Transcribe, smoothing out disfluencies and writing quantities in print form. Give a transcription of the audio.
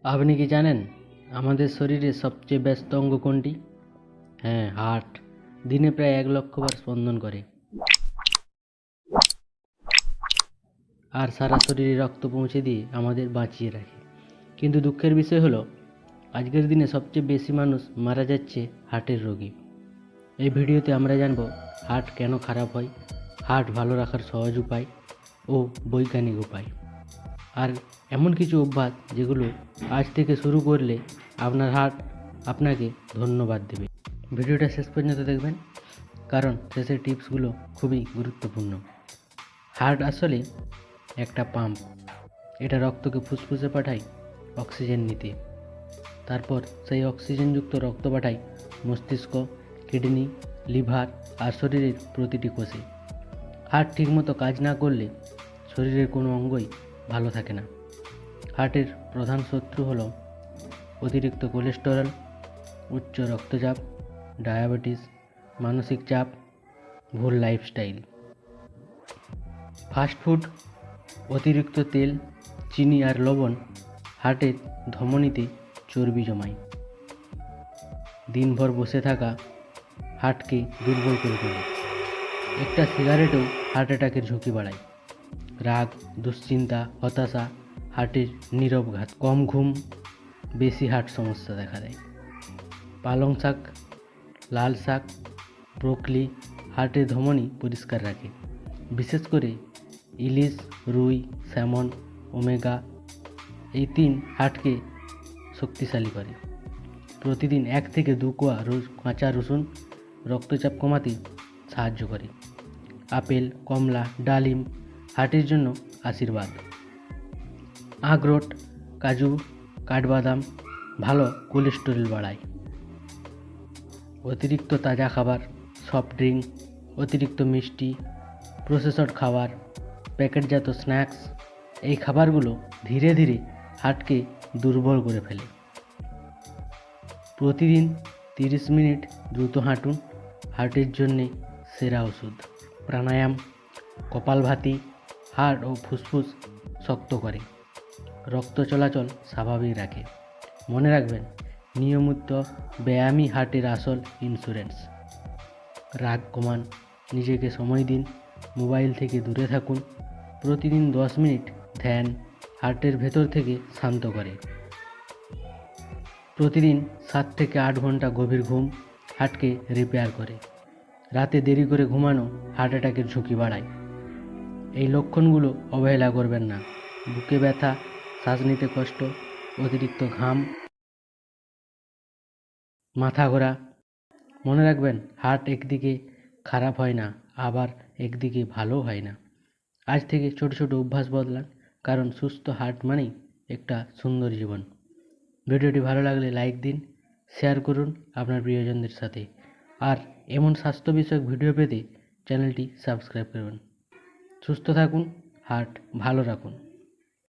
আপনি কি জানেন আমাদের শরীরের সবচেয়ে ব্যস্ত অঙ্গ কোনটি? হ্যাঁ, হার্ট। দিনে প্রায় 1 লক্ষ বার স্পন্দন করে আর সারা শরীরে রক্ত পৌঁছে দিয়ে আমাদের বাঁচিয়ে রাখে। কিন্তু দুঃখের বিষয় হলো আজকের দিনে সবচেয়ে বেশি মানুষ মারা যাচ্ছে হার্টের রোগে। এই ভিডিওতে আমরা জানব হার্ট কেন খারাপ হয়, হার্ট ভালো রাখার সহজ উপায় ও বৈজ্ঞানিক উপায়, আর এমন কিছু অভ্যাস যেগুলো আজ থেকে শুরু করলে আপনার হার্ট আপনাকে ধন্যবাদ দেবে। ভিডিওটা শেষ পর্যন্ত দেখবেন, কারণ শেষের টিপসগুলো খুবই গুরুত্বপূর্ণ। হার্ট আসলে একটা পাম্প। এটা রক্তকে ফুসফুসে পাঠায় অক্সিজেন নিতে। তারপর সেই অক্সিজেনযুক্ত রক্ত পাঠায় মস্তিষ্ক, কিডনি, লিভার আর শরীরের প্রতিটি কোষে। হার্ট ঠিকমতো কাজ না করলে শরীরের কোনো অঙ্গই ভালো থাকে না। হার্টের প্রধান শত্রু হলো অতিরিক্ত কোলেস্টেরল, উচ্চ রক্তচাপ, ডায়াবেটিস, মানসিক চাপ, ভুল লাইফস্টাইল, ফাস্টফুড, অতিরিক্ত তেল, চিনি আর লবণ হার্টের ধমনীতে চর্বি জমায়। দিনভর বসে থাকা হার্টকে দুর্বল করে তোলে। একটা সিগারেটও হার্ট অ্যাটাকের ঝুঁকি বাড়ায়। রাগ, দুশ্চিন্তা, হতাশা হার্টের নীরব ঘাত। কম ঘুম বেশি হার্ট সমস্যা দেখা দেয়। পালং শাক, লাল শাক, ব্রোকলি হার্টের ধমনী পরিষ্কার রাখে। বিশেষ করে ইলিশ, রুই, স্যামন, ওমেগা এই 3 হার্টকে শক্তিশালী করে। প্রতিদিন 1 থেকে 2 কোয়া কাঁচা রসুন রক্তচাপ কমাতে সাহায্য করে। আপেল, কমলা, ডালিম হার্টের জন্য আশীর্বাদ। আখরোট, কাজু, কাঠবাদাম ভালো কোলেস্টেরল বাড়ায়। অতিরিক্ত তাজা খাবার, সফট ড্রিঙ্ক, অতিরিক্ত মিষ্টি, প্রসেসড খাবার, প্যাকেটজাত স্ন্যাক্স এই খাবারগুলো ধীরে ধীরে হার্টকে দুর্বল করে ফেলে। প্রতিদিন 30 মিনিট দ্রুত হাঁটুন, হার্টের জন্যে সেরা ওষুধ। প্রাণায়াম, কপালভাতি হার্ট ও ফুসফুস শক্ত করে, রক্ত চলাচল স্বাভাবিক রাখে। মনে রাখবেন, নিয়মিত ব্যায়ামই হার্টের আসল ইন্স্যুরেন্স। রাগ কমান, নিজেকে সময় দিন, মোবাইল থেকে দূরে থাকুন। প্রতিদিন 10 মিনিট ধ্যান হার্টের ভেতর থেকে শান্ত করে। প্রতিদিন 7 থেকে 8 ঘন্টা গভীর ঘুম হার্টকে রিপেয়ার করে। রাতে দেরি করে ঘুমানো হার্ট অ্যাটাকের ঝুঁকি বাড়ায়। এই লক্ষণগুলো অবহেলা করবেন না। বুকে ব্যথা, শ্বাস নিতে কষ্ট, অতিরিক্ত ঘাম, মাথা ঘোরা, মনে রাখবেন হার্ট একদিকে খারাপ হয় না, আবার একদিকে ভালো হয় না। আজ থেকে ছোট ছোট অভ্যাস বদলান, কারণ সুস্থ হার্ট মানেই একটা সুন্দর জীবন। ভিডিওটি ভালো লাগলে লাইক দিন, শেয়ার করুন আপনার প্রিয়জনদের সাথে, আর এমন স্বাস্থ্য বিষয়ক ভিডিও পেতে চ্যানেলটি সাবস্ক্রাইব করুন। সুস্থ থাকুন, হার্ট ভালো রাখুন।